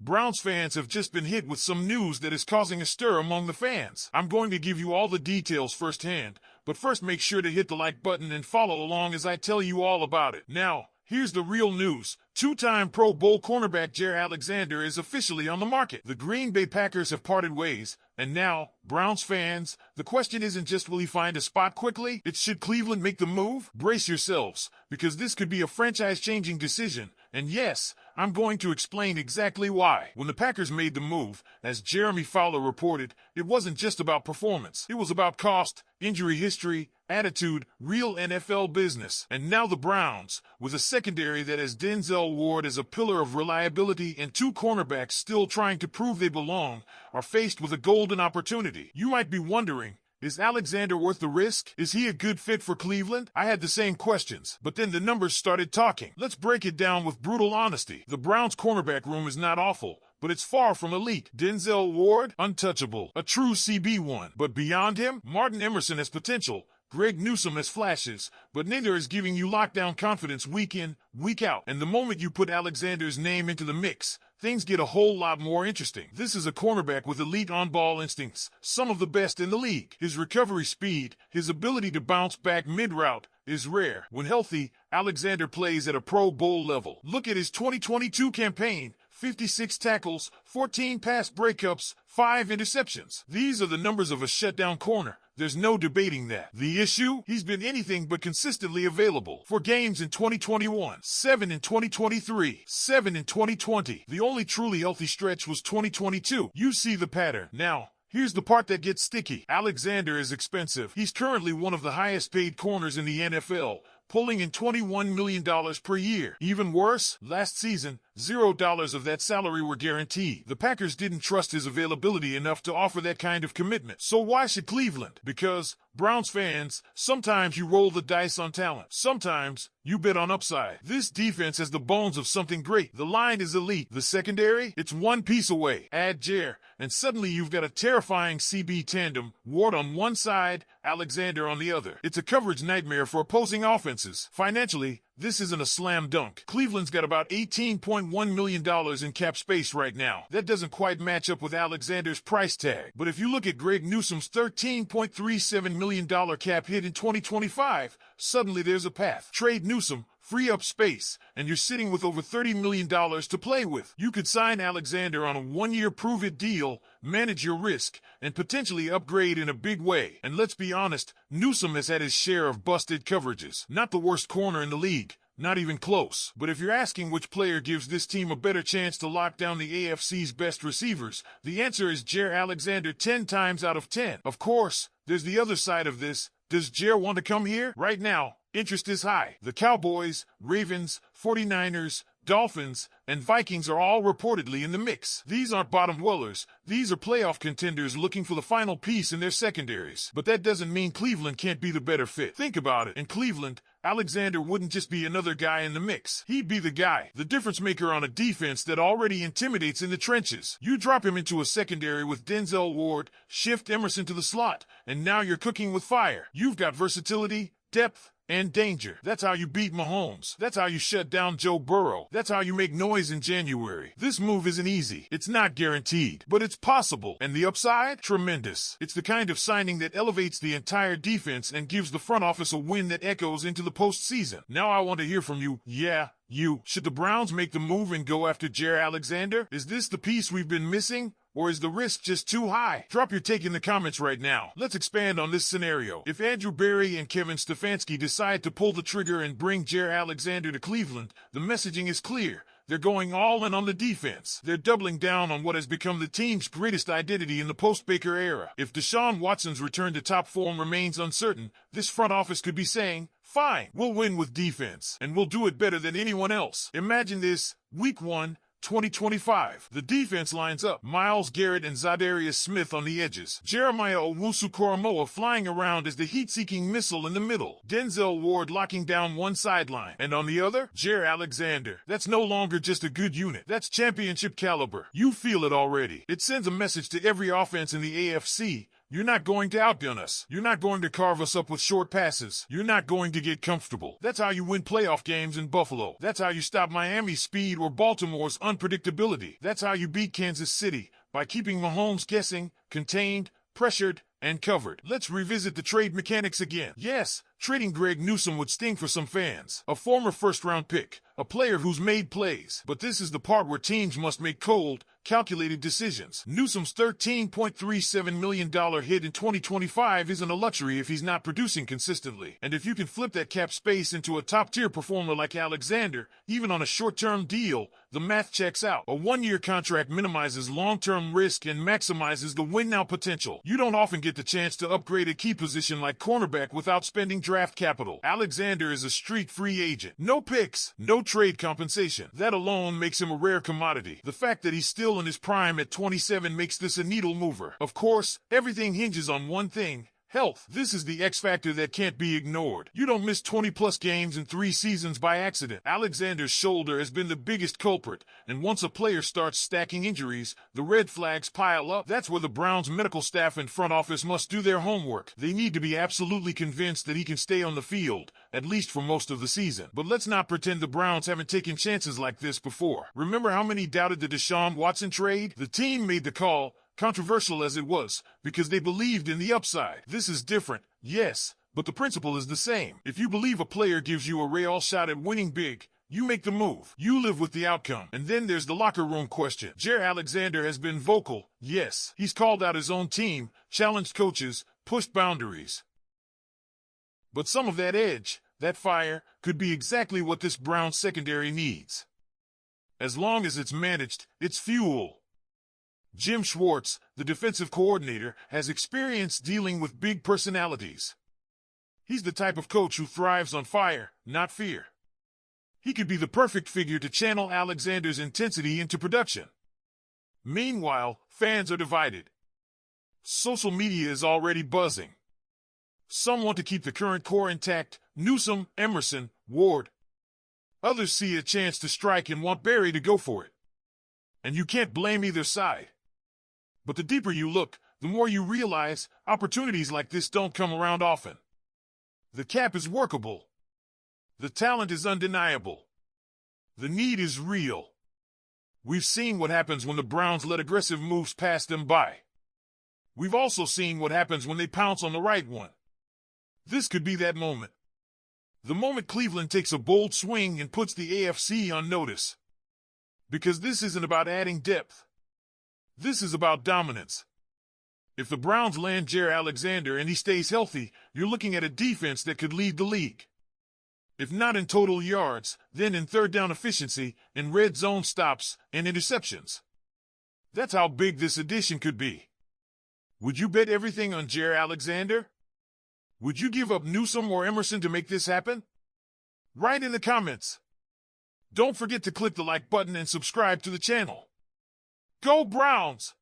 Browns fans have just been hit with some news that is causing a stir among the fans. I'm going to give you all the details firsthand, but first make sure to hit the like button and follow along as I tell you all about it. Now, here's the real news. Two-time Pro Bowl cornerback Jaire Alexander is officially on the market. The Green Bay Packers have parted ways, and now, Browns fans, the question isn't just will he find a spot quickly, it's should Cleveland make the move? Brace yourselves, because this could be a franchise-changing decision, and yes, I'm going to explain exactly why. When the Packers made the move, as Jeremy Fowler reported, it wasn't just about performance. It was about cost, injury history, attitude, real NFL business. And now the Browns, with a secondary that has Denzel Ward as a pillar of reliability and two cornerbacks still trying to prove they belong, are faced with a golden opportunity. You might be wondering, is Alexander worth the risk? Is he a good fit for Cleveland? I had the same questions, but then the numbers started talking. Let's break it down with brutal honesty. The Browns' cornerback room is not awful, but it's far from elite. Denzel Ward, untouchable, a true CB1. But beyond him, Martin Emerson has potential. Greg Newsome has flashes, but neither is giving you lockdown confidence week in, week out. And the moment you put Alexander's name into the mix, things get a whole lot more interesting. This is a cornerback with elite on-ball instincts, some of the best in the league. His recovery speed, his ability to bounce back mid-route, is rare. When healthy, Alexander plays at a Pro Bowl level. Look at his 2022 campaign. 56 tackles, 14 pass breakups, 5 interceptions. These are the numbers of a shutdown corner. There's no debating that. The issue? He's been anything but consistently available. 4 games in 2021, 7 in 2023, 7 in 2020. The only truly healthy stretch was 2022. You see the pattern. Now, here's the part that gets sticky. Alexander is expensive. He's currently one of the highest paid corners in the NFL, pulling in $21 million per year. Even worse, last season, $0 of that salary were guaranteed. The Packers didn't trust his availability enough to offer that kind of commitment. So why should Cleveland? Because, Browns fans, sometimes you roll the dice on talent. Sometimes, you bet on upside. This defense has the bones of something great. The line is elite. The secondary, it's one piece away. Add Jaire, and suddenly you've got a terrifying CB tandem, Ward on one side, Alexander on the other. It's a coverage nightmare for opposing offenses. Financially, this isn't a slam dunk. Cleveland's got about $18.1 million in cap space right now. That doesn't quite match up with Alexander's price tag. But if you look at Greg Newsome's $13.37 million cap hit in 2025, suddenly there's a path. Trade Newsome, free up space, and you're sitting with over $30 million to play with. You could sign Alexander on a 1-year prove-it deal, manage your risk, and potentially upgrade in a big way. And let's be honest, Newsome has had his share of busted coverages. Not the worst corner in the league. Not even close. But if you're asking which player gives this team a better chance to lock down the AFC's best receivers, the answer is Jaire Alexander 10 times out of 10. Of course, there's the other side of this. Does Jaire want to come here? Right now, interest is high. The Cowboys, Ravens, 49ers, Dolphins, and Vikings are all reportedly in the mix. These aren't bottom dwellers. These are playoff contenders looking for the final piece in their secondaries. But that doesn't mean Cleveland can't be the better fit. Think about it. In Cleveland, Alexander wouldn't just be another guy in the mix. He'd be the guy, the difference maker on a defense that already intimidates in the trenches. You drop him into a secondary with Denzel Ward, shift Emerson to the slot, and now you're cooking with fire. You've got versatility, depth, and danger. That's how you beat Mahomes. That's how you shut down Joe Burrow. That's how you make noise in January. This move isn't easy. It's not guaranteed, but it's possible. And the upside? Tremendous. It's the kind of signing that elevates the entire defense and gives the front office a win that echoes into the postseason. Now I want to hear from you. Yeah, you. Should the Browns make the move and go after Jaire Alexander? Is this the piece we've been missing? Or is the risk just too high? Drop your take in the comments right now. Let's expand on this scenario. If Andrew Berry and Kevin Stefanski decide to pull the trigger and bring Jaire Alexander to Cleveland, the messaging is clear. They're going all in on the defense. They're doubling down on what has become the team's greatest identity in the post-Baker era. If Deshaun Watson's return to top form remains uncertain, this front office could be saying, fine, we'll win with defense, and we'll do it better than anyone else. Imagine this, Week 1, 2025. The defense lines up. Myles Garrett and Zadarius Smith on the edges. Jeremiah Owusu-Koramoah flying around as the heat-seeking missile in the middle. Denzel Ward locking down one sideline. And on the other, Jaire Alexander. That's no longer just a good unit. That's championship caliber. You feel it already. It sends a message to every offense in the AFC. You're not going to outgun us. You're not going to carve us up with short passes. You're not going to get comfortable. That's how you win playoff games in Buffalo. That's how you stop Miami's speed or Baltimore's unpredictability. That's how you beat Kansas City, by keeping Mahomes guessing, contained, pressured, and covered. Let's revisit the trade mechanics again. Yes, trading Greg Newsome would sting for some fans. A former first-round pick, a player who's made plays. But this is the part where teams must make cold, calculated decisions. Newsome's $13.37 million hit in 2025 isn't a luxury if he's not producing consistently. And if you can flip that cap space into a top-tier performer like Alexander, even on a short-term deal, the math checks out. A one-year contract minimizes long-term risk and maximizes the win-now potential. You don't often get the chance to upgrade a key position like cornerback without spending draft capital. Alexander is a street free agent. No picks, no trade compensation. That alone makes him a rare commodity. The fact that he's still in his prime at 27 makes this a needle mover. Of course, everything hinges on one thing: health. This is the X factor that can't be ignored. You don't miss 20-plus games in 3 seasons by accident. Alexander's shoulder has been the biggest culprit, and once a player starts stacking injuries, the red flags pile up. That's where the Browns' medical staff and front office must do their homework. They need to be absolutely convinced that he can stay on the field, at least for most of the season. But let's not pretend the Browns haven't taken chances like this before. Remember how many doubted the Deshaun Watson trade? The team made the call, controversial as it was, because they believed in the upside. This is different, yes, but the principle is the same. If you believe a player gives you a real shot at winning big, you make the move. You live with the outcome. And then there's the locker room question. Jaire Alexander has been vocal, yes. He's called out his own team, challenged coaches, pushed boundaries. But some of that edge, that fire, could be exactly what this Browns secondary needs. As long as it's managed, it's fuel. Jim Schwartz, the defensive coordinator, has experience dealing with big personalities. He's the type of coach who thrives on fire, not fear. He could be the perfect figure to channel Alexander's intensity into production. Meanwhile, fans are divided. Social media is already buzzing. Some want to keep the current core intact: Newsome, Emerson, Ward. Others see a chance to strike and want Barry to go for it. And you can't blame either side. But the deeper you look, the more you realize opportunities like this don't come around often. The cap is workable. The talent is undeniable. The need is real. We've seen what happens when the Browns let aggressive moves pass them by. We've also seen what happens when they pounce on the right one. This could be that moment. The moment Cleveland takes a bold swing and puts the AFC on notice. Because this isn't about adding depth. This is about dominance. If the Browns land Jaire Alexander and he stays healthy, you're looking at a defense that could lead the league. If not in total yards, then in third down efficiency, in red zone stops, and interceptions. That's how big this addition could be. Would you bet everything on Jaire Alexander? Would you give up Newsome or Emerson to make this happen? Write in the comments. Don't forget to click the like button and subscribe to the channel. Go Browns!